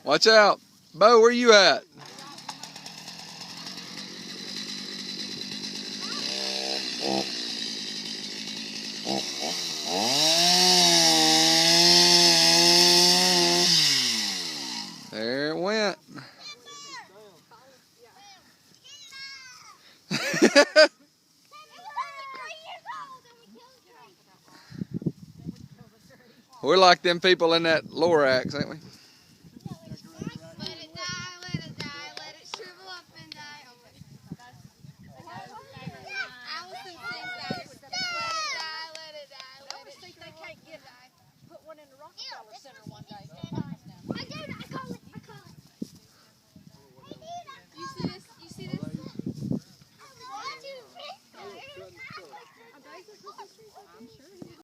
Watch out. Bo, where you at? There it went. We're like them people in that Lorax, ain't we? Put one in the Rockefeller Center one day.